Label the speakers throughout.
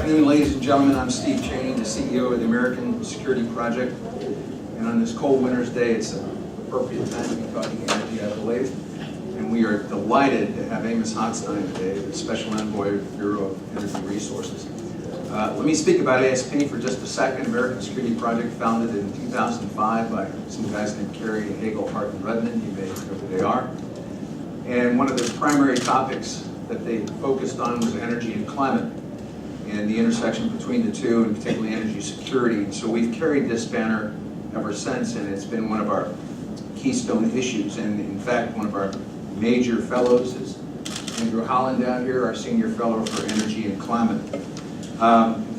Speaker 1: afternoon, ladies and gentlemen. I'm Steve Cheney, the CEO of the American Security Project. And on this cold winter's day, it's an appropriate time to be talking energy, I believe. And we are delighted to have Amos Hochstein today, the Special Envoy Bureau of Energy Resources. Let me speak about ASP for just a second. American Security Project, founded in 2005 by some guys named Kerry, Hagel, Hart, and Rudman. You may know who they are. And one of the primary topics that they focused on was energy and climate, and the intersection between the two, and particularly energy security. So we've carried this banner ever since, and it's been one of our keystone issues. And in fact, one of our major fellows is Andrew Holland down here, our senior fellow for energy and climate.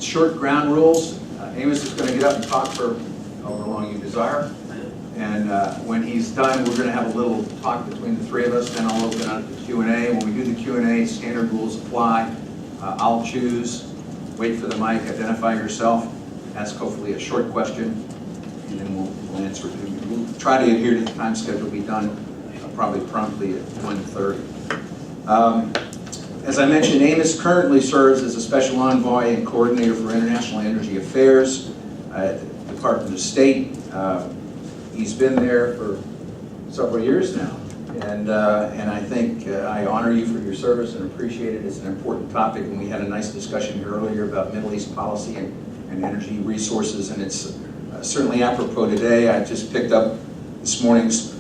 Speaker 1: Short ground rules. Amos is going to get up and talk for however long you desire. And when he's done, we're going to have a little talk between the three of us. Then I'll open up the Q&A. When we do the Q&A, standard rules apply. I'll choose, wait for the mic, identify yourself, ask hopefully a short question, and then we'll answer it. We'll try to adhere to the time schedule. Be done probably promptly at 1:30. As I mentioned, Amos currently serves as a Special Envoy and Coordinator for International Energy Affairs at the Department of State. He's been there for several years now, and I think I honor you for your service and appreciate it. It's an important topic, and we had a nice discussion here earlier about Middle East policy and energy resources, and it's certainly apropos today. I just picked up this morning's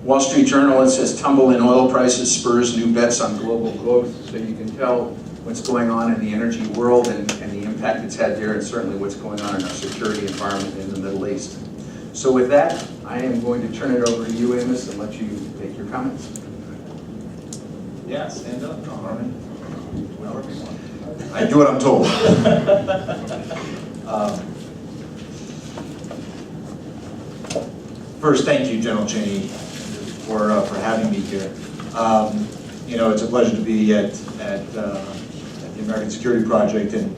Speaker 1: Wall Street Journal. It says tumble in oil prices spurs new bets on global growth, so you can tell what's going on in the energy world and the impact it's had there, and certainly what's going on in our security environment in the Middle East. So with that, I am going to turn it over to you, Amos, and let you make your comments.
Speaker 2: Yeah, stand up.
Speaker 3: I do what I'm told. First, thank you, General Cheney, for having me here. You know, it's a pleasure to be at the American Security Project, and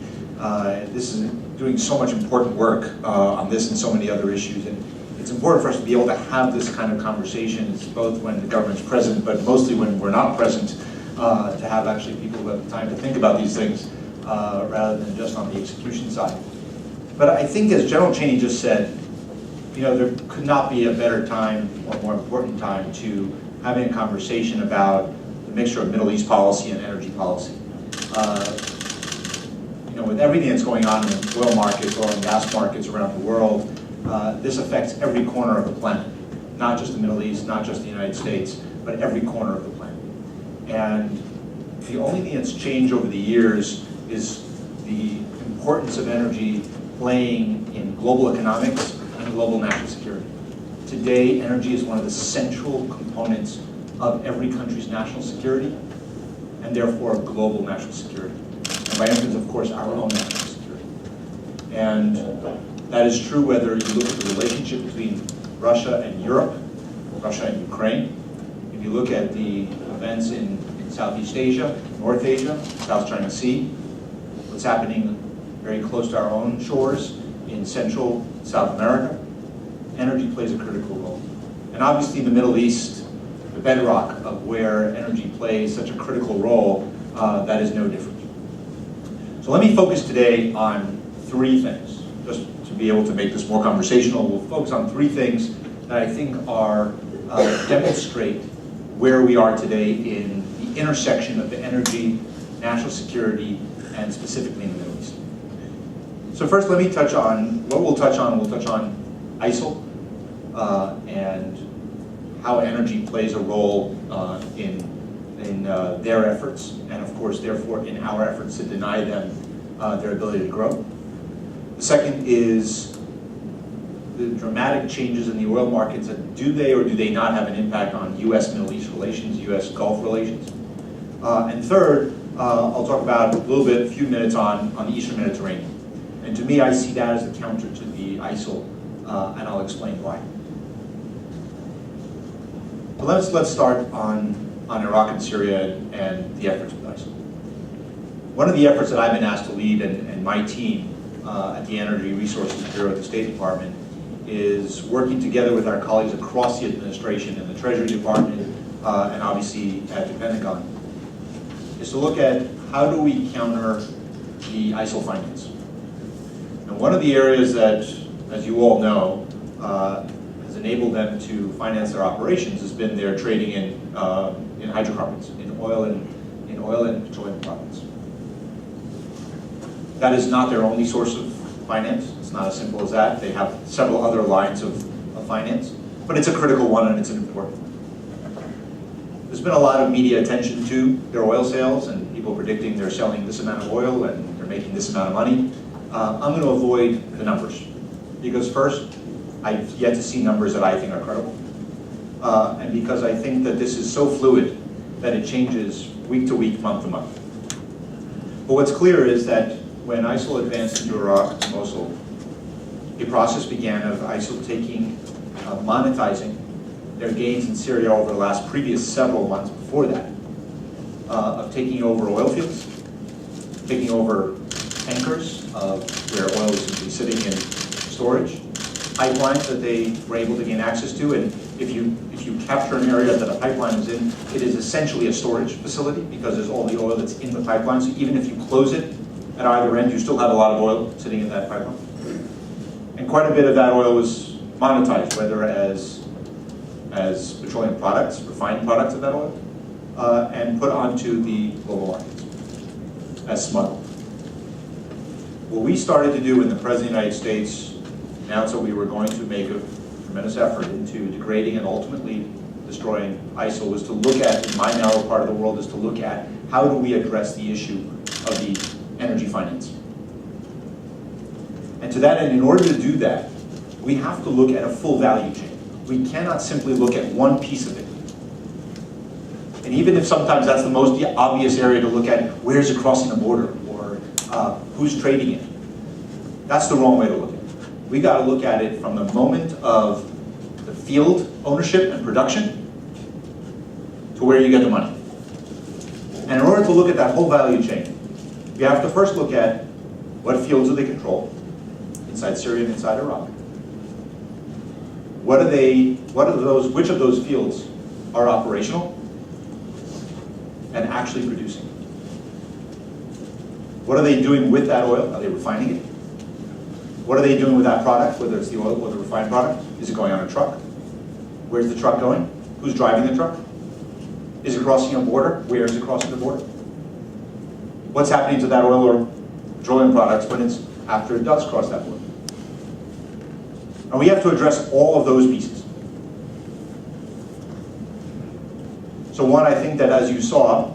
Speaker 3: this is doing so much important work on this and so many other issues. And it's important for us to be able to have this kind of conversations, both when the government's present, but mostly when we're not present, to have actually people who have time to think about these things rather than just on the execution side. But I think, as General Cheney just said, you know, there could not be a better time or more important time to having a conversation about the mixture of Middle East policy and energy policy. You know, with everything that's going on in oil markets, oil and gas markets around the world, this affects every corner of the planet, not just the Middle East, not just the United States, but every corner of the planet. And the only thing that's changed over the years is the importance of energy playing in global economics and global national security. Today, energy is one of the central components of every country's national security, and therefore global national security. And by inference, of course, our own national security. And that is true whether you look at the relationship between Russia and Europe, Russia and Ukraine. If you look at the events in Southeast Asia, North Asia, South China Sea, what's happening very close to our own shores in Central South America, energy plays a critical role. And obviously the Middle East, the bedrock of where energy plays such a critical role, that is no different. So let me focus today on three things. Just to be able to make this more conversational, we'll focus on three things that I think are demonstrate where we are today in the intersection of the energy, national security, and specifically in the Middle East. So first, let me touch on what we'll touch on ISIL and how energy plays a role in their efforts, and of course, therefore, in our efforts to deny them their ability to grow. The second is the dramatic changes in the oil markets. Do they or do they not have an impact on U.S.-Middle East relations, U.S.-Gulf relations? And third, I'll talk about a few minutes on the Eastern Mediterranean. And to me, I see that as the counter to the ISIL, and I'll explain why. But let's start on Iraq and Syria and the efforts with ISIL. One of the efforts that I've been asked to lead, and my team at the Energy Resources Bureau of the State Department, is working together with our colleagues across the administration in the Treasury Department and obviously at the Pentagon, is to look at how do we counter the ISIL finance. And one of the areas that, as you all know, has enabled them to finance their operations has been their trading in hydrocarbons, in oil and petroleum products. That is not their only source of finance. It's not as simple as that. They have several other lines of finance, but it's a critical one and it's an important one. There's been a lot of media attention to their oil sales and people predicting they're selling this amount of oil and they're making this amount of money. I'm going to avoid the numbers because first, I've yet to see numbers that I think are credible. And because I think that this is so fluid that it changes week to week, month to month. But what's clear is that when ISIL advanced into Iraq and Mosul, a process began of ISIL monetizing their gains in Syria over the previous several months before that, of taking over oil fields, taking over tankers where oil was simply sitting in storage, pipelines that they were able to gain access to, and if you capture an area that a pipeline is in, it is essentially a storage facility because there's all the oil that's in the pipeline, so even if you close it at either end, you still have a lot of oil sitting in that pipeline. And quite a bit of that oil was monetized, whether as petroleum products, refined products of that oil, and put onto the global markets as smuggled. What we started to do when the President of the United States announced that we were going to make a tremendous effort into degrading and ultimately destroying ISIL was to look at, in my narrow part of the world, is to look at how do we address the issue of the energy finance. And to that end, in order to do that, we have to look at a full value chain. We cannot simply look at one piece of it. And even if sometimes that's the most obvious area to look at, where's it crossing the border, or who's trading it, that's the wrong way to look at it. We got to look at it from the moment of the field ownership and production to where you get the money. And in order to look at that whole value chain, we have to first look at what fields do they control inside Syria and inside Iraq. Which of those fields are operational and actually producing? What are they doing with that oil? Are they refining it? What are they doing with that product, whether it's the oil or the refined product? Is it going on a truck? Where's the truck going? Who's driving the truck? Is it crossing a border? Where is it crossing the border? What's happening to that oil or petroleum products after it does cross that border? And we have to address all of those pieces. So one, I think that as you saw,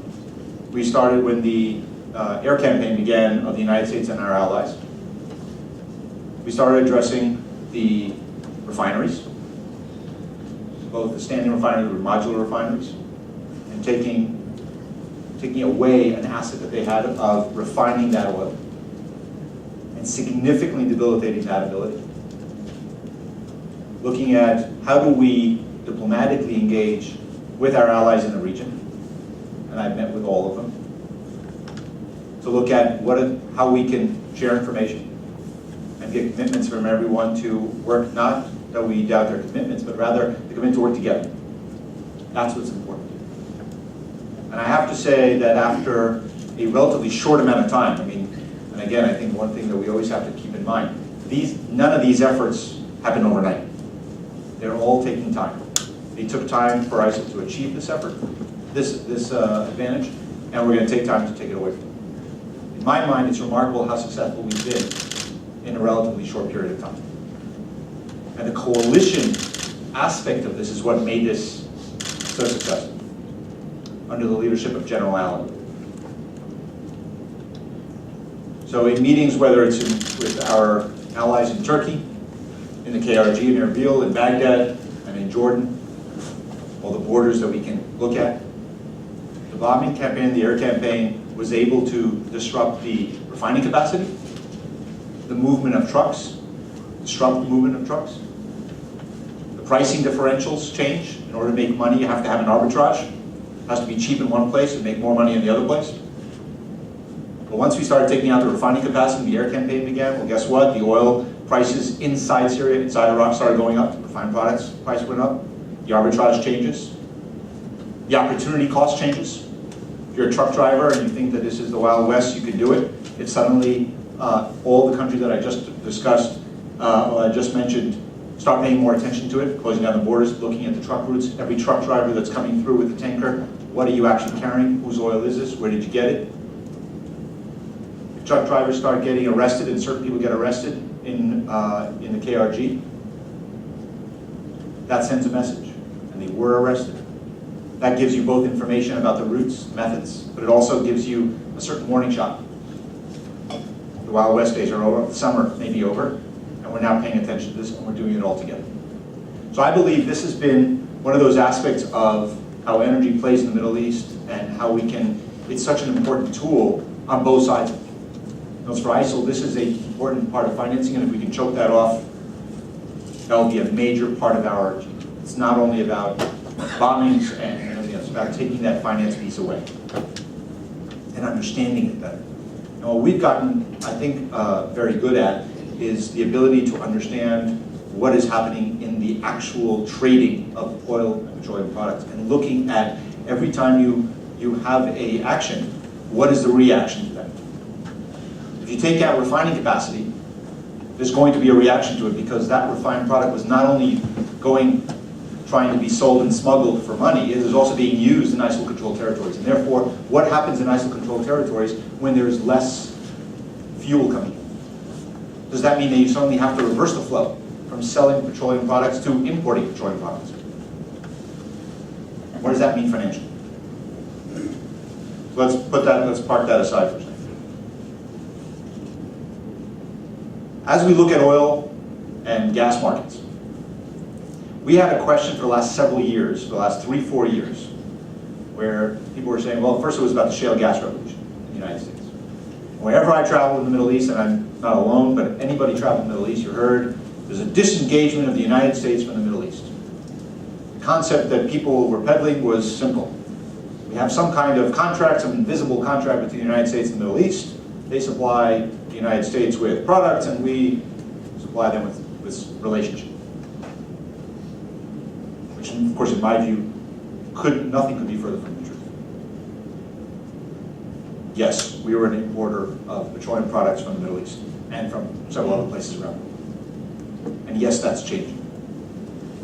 Speaker 3: we started when the air campaign began of the United States and our allies. We started addressing the refineries, both the standing refineries and modular refineries, and taking away an asset that they had of refining that oil and significantly debilitating that ability. Looking at how do we diplomatically engage with our allies in the region, and I've met with all of them, to look at how we can share information and get commitments from everyone to work, not that we doubt their commitments, but rather the commitment to work together. That's what's important. And I have to say that after a relatively short amount of time, and again, I think one thing that we always have to keep in mind, none of these efforts happen overnight. They're all taking time. It took time for ISIL to achieve this effort, this advantage, and we're going to take time to take it away from them. In my mind, it's remarkable how successful we've been in a relatively short period of time. And the coalition aspect of this is what made this so successful, under the leadership of General Allen. So in meetings, whether it's with our allies in Turkey, in the KRG, in Erbil, in Baghdad, and in Jordan, all the borders that we can look at, the bombing campaign, the air campaign, was able to disrupt the refining capacity, the movement of trucks, disrupt the movement of trucks. The pricing differentials change. In order to make money, you have to have an arbitrage. It has to be cheap in one place and make more money in the other place. But once we started taking out the refining capacity, the air campaign began, well, guess what? The oil prices inside Syria, inside Iraq started going up. The refined products price went up. The arbitrage changes. The opportunity cost changes. If you're a truck driver and you think that this is the Wild West, you can do it. If suddenly all the countries that I just discussed, or I just mentioned, start paying more attention to it, closing down the borders, looking at the truck routes, every truck driver that's coming through with the tanker, what are you actually carrying? Whose oil is this? Where did you get it? If truck drivers start getting arrested, and certain people get arrested in the KRG, that sends a message, and they were arrested. That gives you both information about the routes, methods, but it also gives you a certain warning shot. The Wild West days are over, the summer may be over, and we're now paying attention to this, and we're doing it all together. So I believe this has been one of those aspects of how energy plays in the Middle East and how we can, it's such an important tool on both sides. For ISIL, this is an important part of financing, and if we can choke that off, that will be a major part of our energy. It's not only about bombings and everything else, it's about taking that finance piece away and understanding it better. And what we've gotten, I think, very good at is the ability to understand what is happening in the actual trading of oil and petroleum products, and looking at every time you have a action, what is the reaction to that? If you take out refining capacity, there's going to be a reaction to it, because that refined product was not only trying to be sold and smuggled for money, it is also being used in ISIL-controlled territories. And therefore, what happens in ISIL-controlled territories when there's less fuel coming in? Does that mean that you suddenly have to reverse the flow from selling petroleum products to importing petroleum products? What does that mean financially? So let's park that aside for a second. As we look at oil and gas markets, we had a question for the last several years, for the last 3-4 years, where people were saying, well, first it was about the shale gas revolution in the United States. Wherever I travel in the Middle East, and I'm not alone, but anybody traveling in the Middle East, you heard there's a disengagement of the United States from the Middle East. The concept that people were peddling was simple. We have some kind of contract, some invisible contract between the United States and the Middle East. They supply the United States with products, and we supply them with this relationship. Which, of course, in my view, nothing could be further from the truth. Yes, we were an importer of petroleum products from the Middle East and from several other places around the world. And yes, that's changing.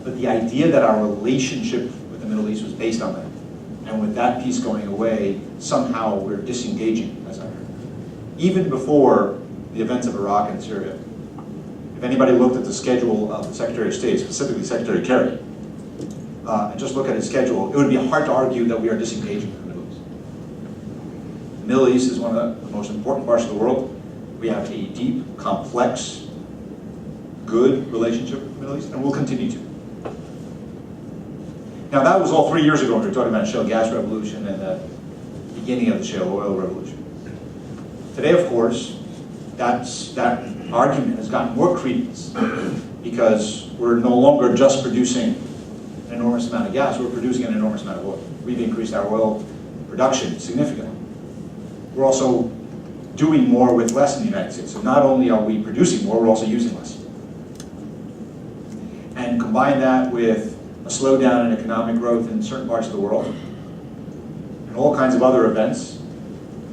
Speaker 3: But the idea that our relationship with the Middle East was based on that, and with that piece going away, somehow we're disengaging, as I heard. Even before the events of Iraq and Syria, if anybody looked at the schedule of the Secretary of State, specifically Secretary Kerry, and just look at his schedule, it would be hard to argue that we are disengaging from the Middle East. The Middle East is one of the most important parts of the world. We have a deep, complex, good relationship with the Middle East, and we'll continue to. Now, that was all 3 years ago when we were talking about shale gas revolution and the beginning of the shale oil revolution. Today, of course, that argument has gotten more credence, because we're no longer just producing an enormous amount of gas, we're producing an enormous amount of oil. We've increased our oil production significantly. We're also doing more with less in the United States. So not only are we producing more, we're also using less. And combine that with a slowdown in economic growth in certain parts of the world, and all kinds of other events,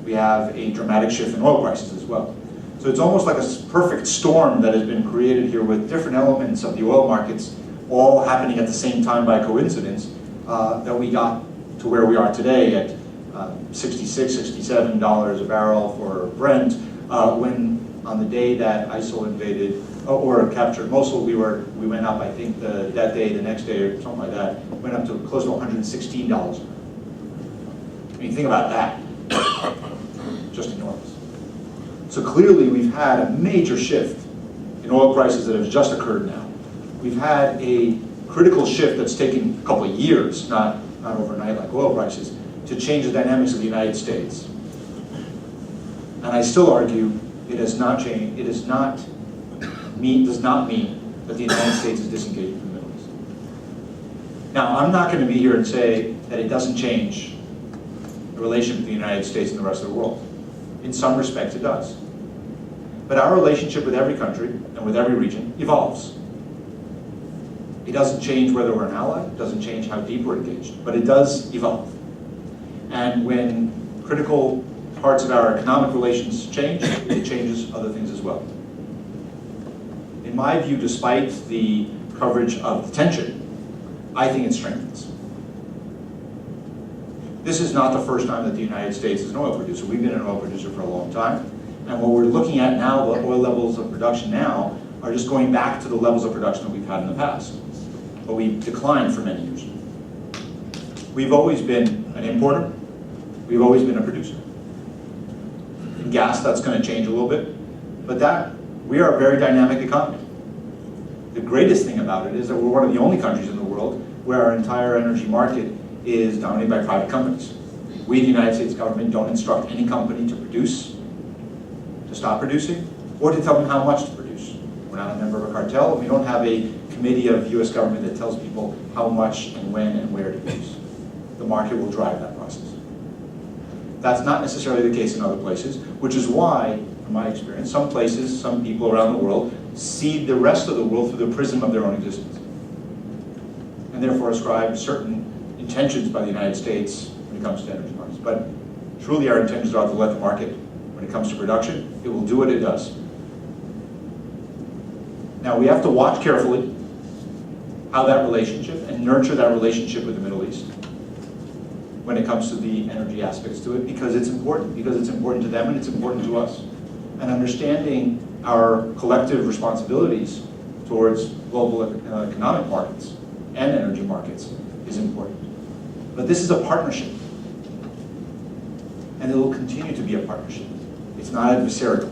Speaker 3: we have a dramatic shift in oil prices as well. So it's almost like a perfect storm that has been created here, with different elements of the oil markets all happening at the same time by coincidence, that we got to where we are today at $66, $67 a barrel for Brent, when on the day that ISIL invaded or captured Mosul, we went up, I think that day, the next day or something like that, went up to close to $116. I mean, think about that. Just enormous. So clearly we've had a major shift in oil prices that has just occurred now. We've had a critical shift that's taken a couple of years, not overnight like oil prices, to change the dynamics of the United States. And I still argue it has not changed. It does not mean that the United States is disengaging from the Middle East. Now, I'm not going to be here and say that it doesn't change the relationship between the United States and the rest of the world. In some respects, it does. But our relationship with every country and with every region evolves. It doesn't change whether we're an ally, it doesn't change how deep we're engaged, but it does evolve. And when critical parts of our economic relations change, it changes other things as well. In my view, despite the coverage of the tension, I think it strengthens. This is not the first time that the United States is an oil producer. We've been an oil producer for a long time. And what we're looking at now, the oil levels of production now, are just going back to the levels of production that we've had in the past. But we've declined for many years. We've always been an importer. We've always been a producer. In gas, that's going to change a little bit. But we are a very dynamic economy. The greatest thing about it is that we're one of the only countries in the world where our entire energy market is dominated by private companies. We, the United States government, don't instruct any company to produce, to stop producing, or to tell them how much to produce. We're not a member of a cartel, and we don't have a committee of US government that tells people how much and when and where to produce. The market will drive that process. That's not necessarily the case in other places, which is why, from my experience, some places, some people around the world see the rest of the world through the prism of their own existence, and therefore ascribe certain intentions by the United States when it comes to energy markets. But truly our intentions are to let the market, when it comes to production, it will do what it does. Now we have to watch carefully how that relationship and nurture that relationship with the Middle East when it comes to the energy aspects to it, because it's important to them and it's important to us. And understanding our collective responsibilities towards global economic markets and energy markets is important. But this is a partnership, and it will continue to be a partnership. It's not adversarial.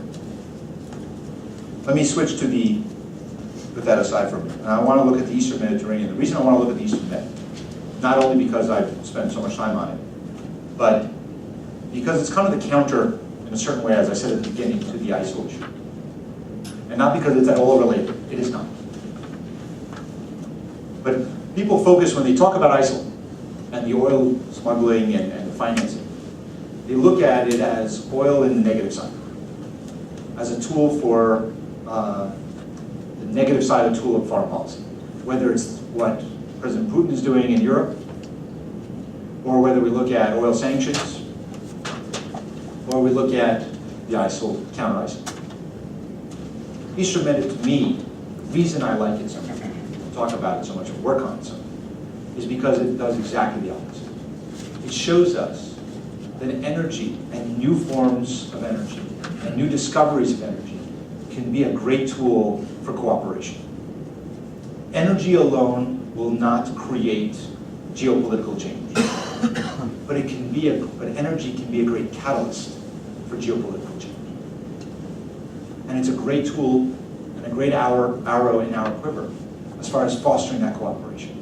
Speaker 3: Let me switch to put that aside for a minute. And I want to look at the Eastern Mediterranean. The reason I want to look at the Eastern Med, not only because I've spent so much time on it, but because it's kind of the counter, in a certain way, as I said at the beginning, to the ISIL issue. And not because it's at all related. It is not. But people focus, when they talk about ISIL and the oil smuggling and the financing, they look at it as oil in the negative side, as a tool for the negative side, a tool of foreign policy. Whether it's what President Putin is doing in Europe, or whether we look at oil sanctions, or we look at the ISIL, counter-ISIL. Eastern Med, to me, the reason I like it so much, talk about it so much, and work on it so much, is because it does exactly the opposite. It shows us that energy and new forms of energy and new discoveries of energy can be a great tool for cooperation. Energy alone will not create geopolitical change, but energy can be a great catalyst for geopolitical change. And it's a great tool and a great arrow in our quiver as far as fostering that cooperation.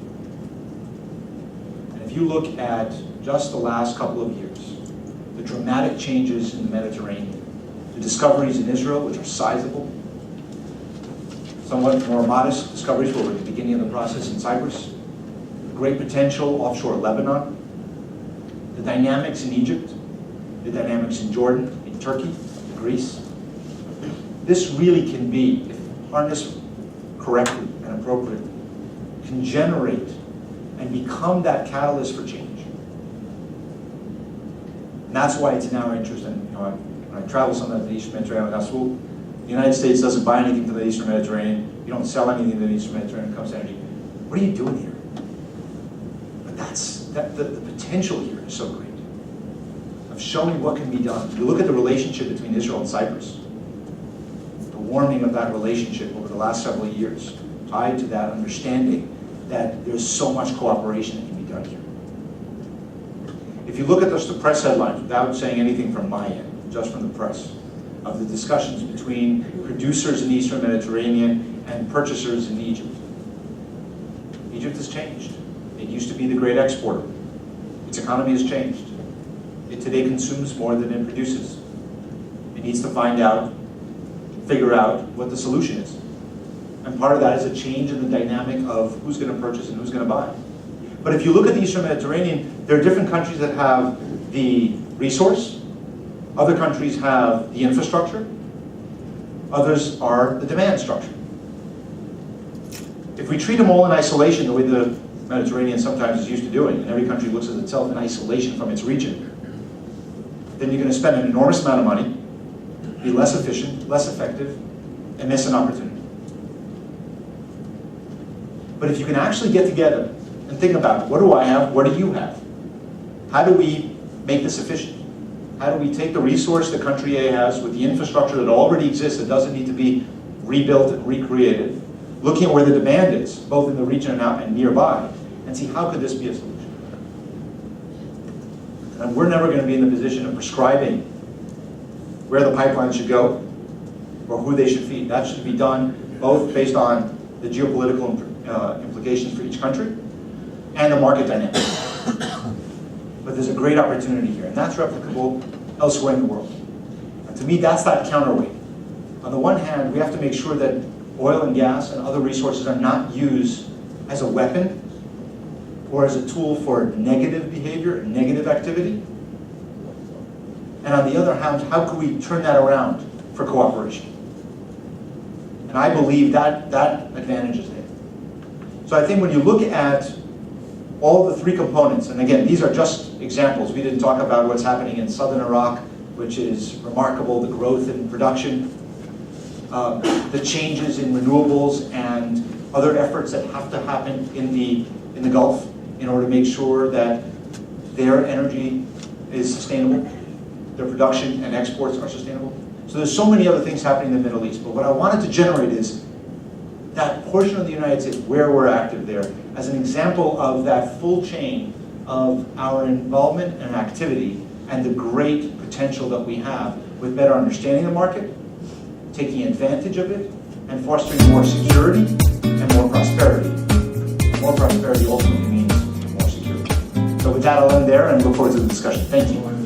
Speaker 3: And if you look at just the last couple of years, the dramatic changes in the Mediterranean, the discoveries in Israel, which are sizable, somewhat more modest discoveries were at the beginning of the process in Cyprus, the great potential offshore Lebanon, the dynamics in Egypt, the dynamics in Jordan, in Turkey, Greece. This really can be, if harnessed correctly and appropriately, can generate and become that catalyst for change. And that's why it's in our interest. And when I travel sometimes to the Eastern Mediterranean, the United States doesn't buy anything from the Eastern Mediterranean. You don't sell anything to the Eastern Mediterranean when it comes to energy. What are you doing here? But the potential here is so great of showing what can be done. You look at the relationship between Israel and Cyprus, the warming of that relationship over the last several years, tied to that understanding that there's so much cooperation that can be done here. If you look at just the press headlines, without saying anything from my end, just from the press, of the discussions between producers in the Eastern Mediterranean and purchasers in Egypt. Egypt has changed. It used to be the great exporter. Its economy has changed. It today consumes more than it produces. It needs to figure out what the solution is. And part of that is a change in the dynamic of who's going to purchase and who's going to buy. But if you look at the Eastern Mediterranean, there are different countries that have the resource. Other countries have the infrastructure. Others are the demand structure. If we treat them all in isolation, the way the Mediterranean sometimes is used to doing, and every country looks at itself in isolation from its region, then you're going to spend an enormous amount of money, be less efficient, less effective, and miss an opportunity. But if you can actually get together and think about, what do I have, what do you have? How do we make this efficient? How do we take the resource that country A has with the infrastructure that already exists, that doesn't need to be rebuilt and recreated, looking at where the demand is, both in the region and nearby, and see how could this be a solution? And we're never going to be in the position of prescribing where the pipeline should go or who they should feed. That should be done both based on the geopolitical implications for each country and the market dynamics. But there's a great opportunity here, and that's replicable elsewhere in the world. And to me, that's that counterweight. On the one hand, we have to make sure that oil and gas and other resources are not used as a weapon or as a tool for negative behavior and negative activity. And on the other hand, how can we turn that around for cooperation? And I believe that advantage is there. So I think when you look at all the three components, and again, these are just examples. We didn't talk about what's happening in southern Iraq, which is remarkable, the growth in production, the changes in renewables and other efforts that have to happen in the Gulf in order to make sure that their energy is sustainable, their production and exports are sustainable. So there's so many other things happening in the Middle East, but what I wanted to generate is that portion of the United States where we're active there as an example of that full chain of our involvement and activity and the great potential that we have with better understanding the market, taking advantage of it, and fostering more security and more prosperity. More prosperity ultimately means more security. So with that, I'll end there and look forward to the discussion. Thank you.